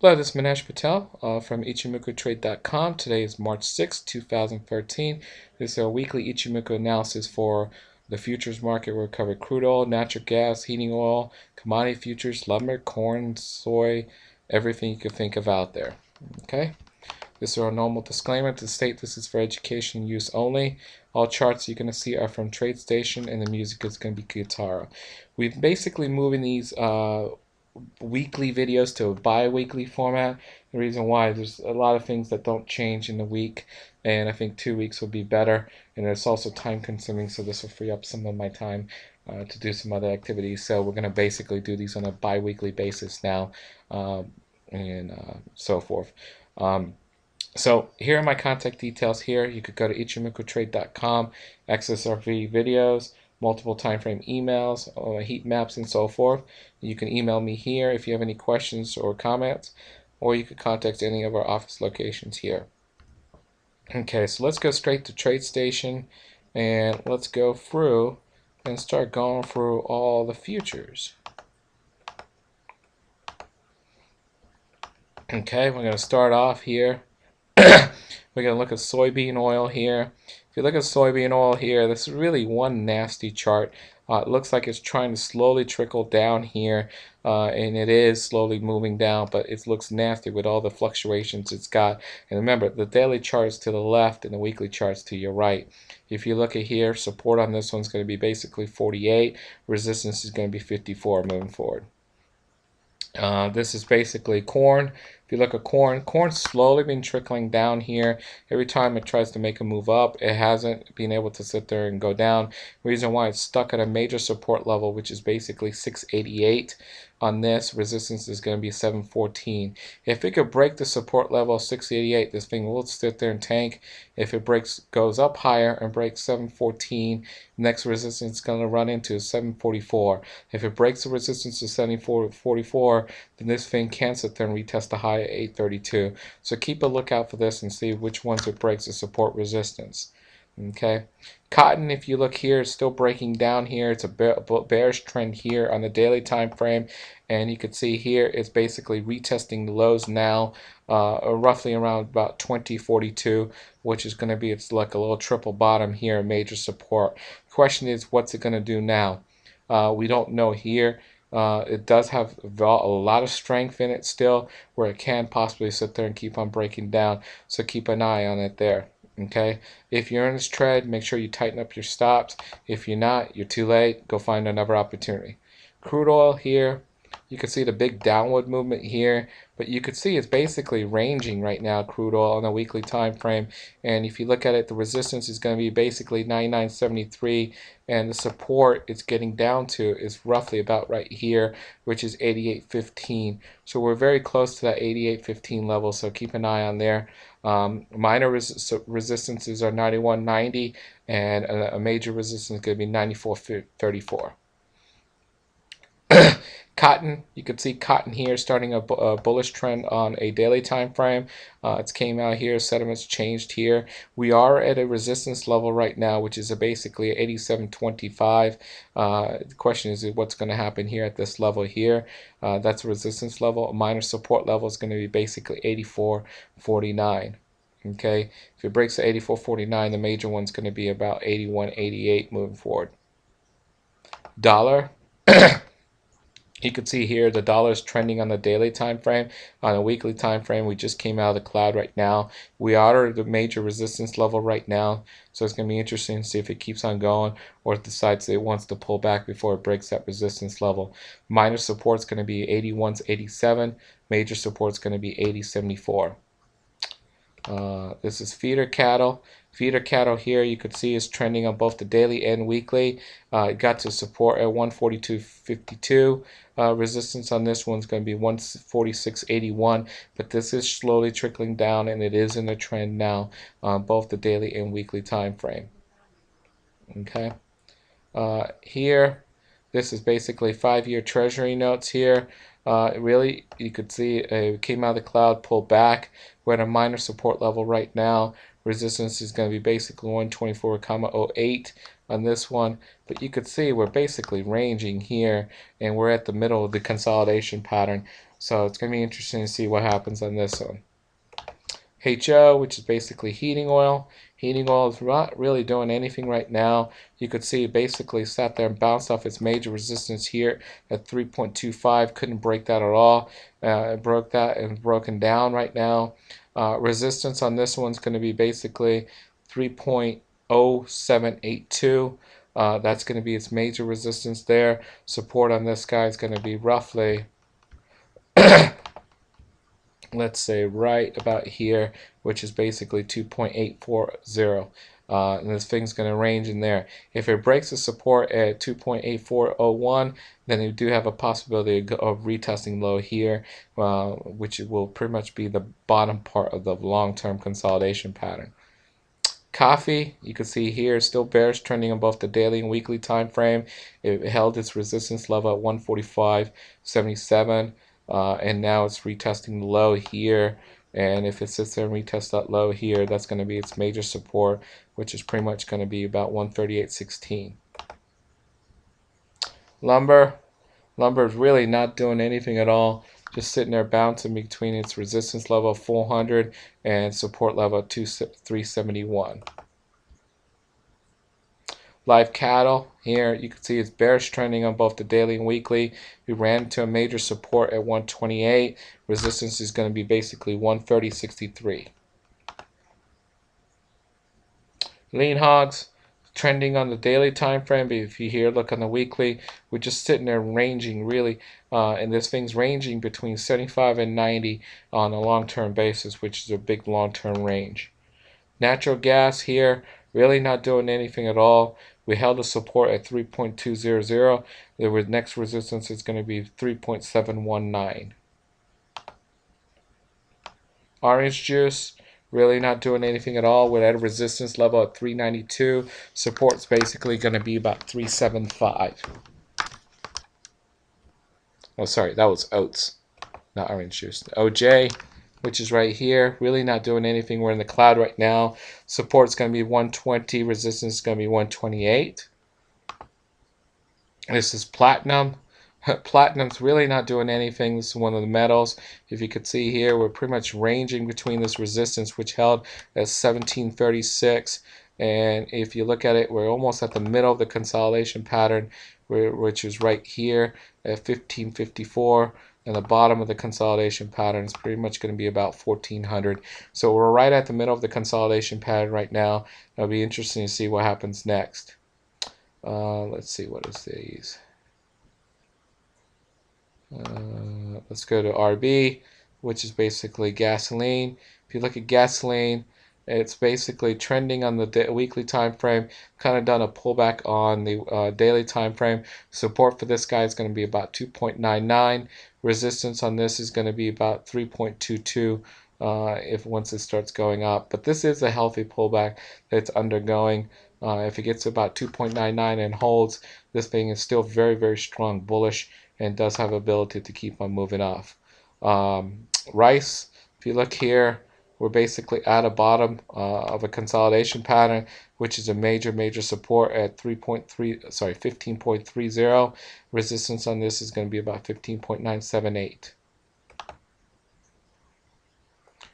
Hello, this is Manesh Patel from ichimokutrade.com. Today is March 6, 2013. This is our weekly Ichimoku analysis for the futures market. We'll cover crude oil, natural gas, heating oil, commodity futures, lumber, corn, soy, everything you could think of out there. Okay? This is our normal disclaimer to state this is for education use only. All charts you're going to see are from TradeStation, and the music is going to be guitar. We've basically moving these weekly videos to a bi-weekly format. The reason why, there's a lot of things that don't change in the week, and I think 2 weeks would be better, and it's also time consuming, so this will free up some of my time to do some other activities. So we're going to basically do these on a bi-weekly basis now, and so forth. So here are my contact details here. You could go to ichimokutrade.com, access our videos, multiple time frame emails, heat maps, and so forth. You can email me here if you have any questions or comments, or you could contact any of our office locations here. Okay, so let's go straight to TradeStation, and let's go through and start going through all the futures. Okay, we're going to start off here. We're going to look at soybean oil here. If you look at soybean oil here, this is really one nasty chart. It looks like it's trying to slowly trickle down here, and it is slowly moving down, but it looks nasty with all the fluctuations it's got. And remember, the daily chart is to the left and the weekly chart's to your right. If you look at here, support on this one's going to be basically 48. Resistance is going to be 54 moving forward. This is basically corn. If you look at corn's slowly been trickling down here. Every time it tries to make a move up, it hasn't been able to sit there and go down. Reason why it's stuck at a major support level, which is basically 688. On this, resistance is going to be 714. If it could break the support level of 688, this thing will sit there and tank. If it goes up higher and breaks 714, next resistance is going to run into 744. If it breaks the resistance to 744, then this thing can sit there and retest the high at 832. So keep a lookout for this and see which ones it breaks the support resistance. Okay, cotton, if you look here, is still breaking down here. It's a bearish trend here on the daily time frame, and you can see here it's basically retesting the lows now, roughly around about 2042, which is going to be, it's like a little triple bottom here, major support. Question is, what's it going to do now? We don't know here. It does have a lot of strength in it still, where it can possibly sit there and keep on breaking down, so keep an eye on it there. Okay, if you're in this trade, make sure you tighten up your stops. If you're not, you're too late. Go find another opportunity. Crude oil here, you can see the big downward movement here, but you can see it's basically ranging right now, crude oil on a weekly time frame. And if you look at it, the resistance is going to be basically 99.73, and the support it's getting down to is roughly about right here, which is 88.15. So we're very close to that 88.15 level, so keep an eye on there. Minor resistances are 91.90, and a major resistance is going to be 94.34. Cotton, you can see cotton here starting a bullish trend on a daily time frame. It's came out here, sentiments changed here. We are at a resistance level right now, which is basically 87.25. The question is what's going to happen here at this level here. That's a resistance level. A minor support level is going to be basically 84.49. Okay, if it breaks the 84.49, the major one's going to be about 81.88 moving forward. Dollar. You can see here the dollar is trending on the daily time frame. On a weekly time frame, we just came out of the cloud right now. We are at the major resistance level right now, so it's going to be interesting to see if it keeps on going or it decides it wants to pull back before it breaks that resistance level. Minor support is going to be 81.87. Major support is going to be 80.74. This is feeder cattle. Feeder cattle here you could see is trending on both the daily and weekly. It got to support at 142.52. Resistance on this one's going to be 146.81, but this is slowly trickling down, and it is in the trend now on both the daily and weekly time frame. Okay. Here, this is basically 5-year Treasury notes here. Really, you could see it came out of the cloud, pulled back. We're at a minor support level right now. Resistance is going to be basically 124.08 on this one. But you could see we're basically ranging here, and we're at the middle of the consolidation pattern. So it's going to be interesting to see what happens on this one. HO, which is basically heating oil. Heating oil is not really doing anything right now. You could see it basically sat there and bounced off its major resistance here at 3.25. Couldn't break that at all. It broke that and broken down right now. Resistance on this one's going to be basically 3.0782. That's going to be its major resistance there. Support on this guy is going to be roughly let's say right about here, which is basically 2.840. And this thing's going to range in there. If it breaks the support at 2.8401, then you do have a possibility of retesting low here, which will pretty much be the bottom part of the long-term consolidation pattern. Coffee, you can see here, still bearish, trending on both the daily and weekly time frame. It held its resistance level at 145.77. And now it's retesting the low here, and if it sits there and retests that low here, that's going to be its major support, which is pretty much going to be about 138.16. Lumber is really not doing anything at all, just sitting there bouncing between its resistance level of 400 and support level of 371. Live cattle, here you can see it's bearish trending on both the daily and weekly. We ran into a major support at 128. Resistance is going to be basically 130.63. Lean hogs, trending on the daily time frame, but if you here look on the weekly, we're just sitting there ranging really, and this thing's ranging between 75 and 90 on a long-term basis, which is a big long-term range. Natural gas here, really not doing anything at all. We held a support at 3.200. The next resistance is going to be 3.719. Orange juice, really not doing anything at all. We're at a resistance level at 392. Support's basically going to be about 375. Oh, sorry, that was oats, not orange juice. The OJ, which is right here, really not doing anything. We're in the cloud right now. Support's going to be 120. Resistance is going to be 128. This is platinum. Platinum's really not doing anything. This is one of the metals. If you could see here, we're pretty much ranging between this resistance, which held at 1736. And if you look at it, we're almost at the middle of the consolidation pattern, which is right here at 1554. And the bottom of the consolidation pattern is pretty much going to be about 1400. So we're right at the middle of the consolidation pattern right now. It'll be interesting to see what happens next. Let's see, what is these? Let's go to RB, which is basically gasoline. If you look at gasoline, it's basically trending on the weekly time frame, kind of done a pullback on the daily time frame. Support for this guy is going to be about 2.99. Resistance on this is going to be about 3.22 if once it starts going up. But this is a healthy pullback that it's undergoing. If it gets to about 2.99 and holds, this thing is still very, very strong, bullish, and does have ability to keep on moving off. Rice, if you look here, we're basically at a bottom of a consolidation pattern, which is a major support at 15.30. Resistance on this is going to be about 15.978.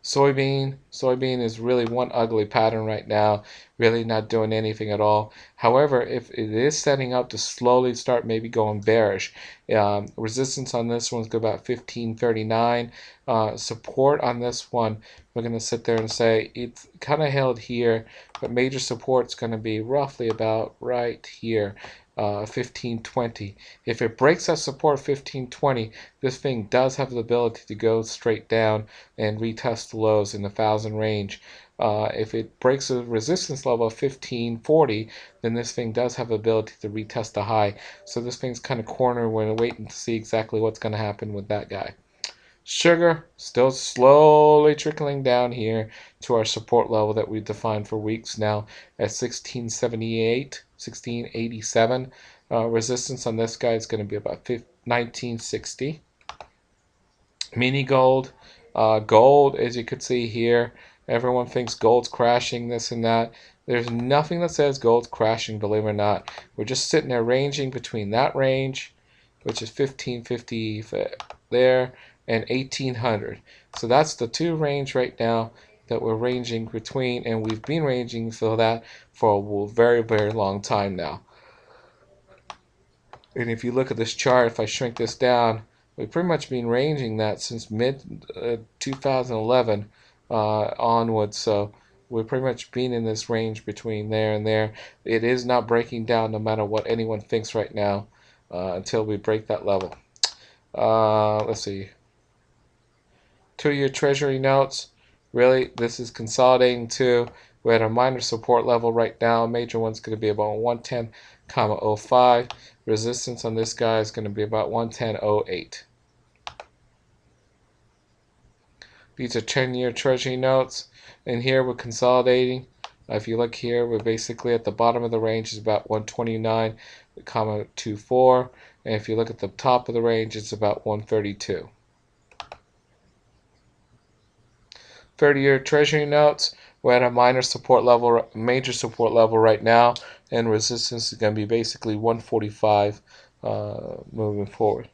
Soybean is really one ugly pattern right now, really not doing anything at all. However, if it is setting up to slowly start maybe going bearish, resistance on this one's about 1539. Support on this one, we're going to sit there and say it's kind of held here, but major support's going to be roughly about right here. 1520. If it breaks that support 1520, this thing does have the ability to go straight down and retest the lows in the 1000 range. If it breaks the resistance level of 1540, then this thing does have the ability to retest the high. So this thing's kind of cornered. We're waiting to see exactly what's going to happen with that guy. Sugar still slowly trickling down here to our support level that we've defined for weeks now at 1678, 1687. Resistance on this guy is going to be about 1960. Mini gold. Gold, as you can see here, everyone thinks gold's crashing, this and that. There's nothing that says gold's crashing, believe it or not. We're just sitting there ranging between that range, which is 1550 there, and 1800. So that's the two range right now that we're ranging between, and we've been ranging for that for a very, very long time now. And if you look at this chart, if I shrink this down, we've pretty much been ranging that since mid 2011 onwards. So we've pretty much been in this range between there and there. It is not breaking down no matter what anyone thinks right now until we break that level. Let's see. 2-year Treasury notes. Really, this is consolidating too. We're at a minor support level right now. Major one's going to be about 110,05. Resistance on this guy is going to be about 110.08. These are 10-year Treasury notes. And here we're consolidating. If you look here, we're basically at the bottom of the range is about 129,24. And if you look at the top of the range, it's about 132. 30-year Treasury notes, we're at a minor support level, major support level right now, and resistance is going to be basically 145 moving forward.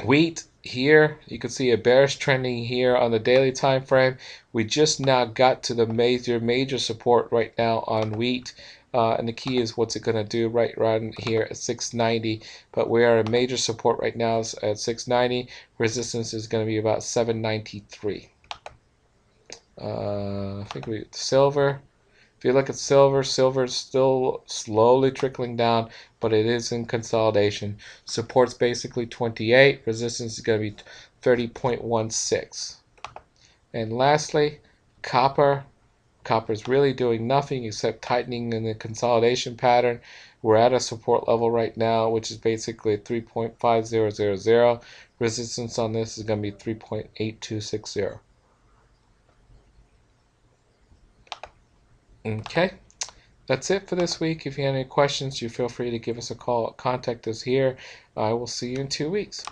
Wheat here, you can see a bearish trending here on the daily time frame. We just now got to the major support right now on wheat. And the key is what's it going to do right around here at 690. But we are at a major support right now at 690. Resistance is going to be about 793. I think silver. If you look at silver, silver is still slowly trickling down, but it is in consolidation. Support's basically 28. Resistance is going to be 30.16. And lastly, copper. Copper is really doing nothing except tightening in the consolidation pattern. We're at a support level right now, which is basically 3.5000. Resistance on this is going to be 3.8260. Okay, that's it for this week. If you have any questions, you feel free to give us a call. Contact us here. I will see you in 2 weeks.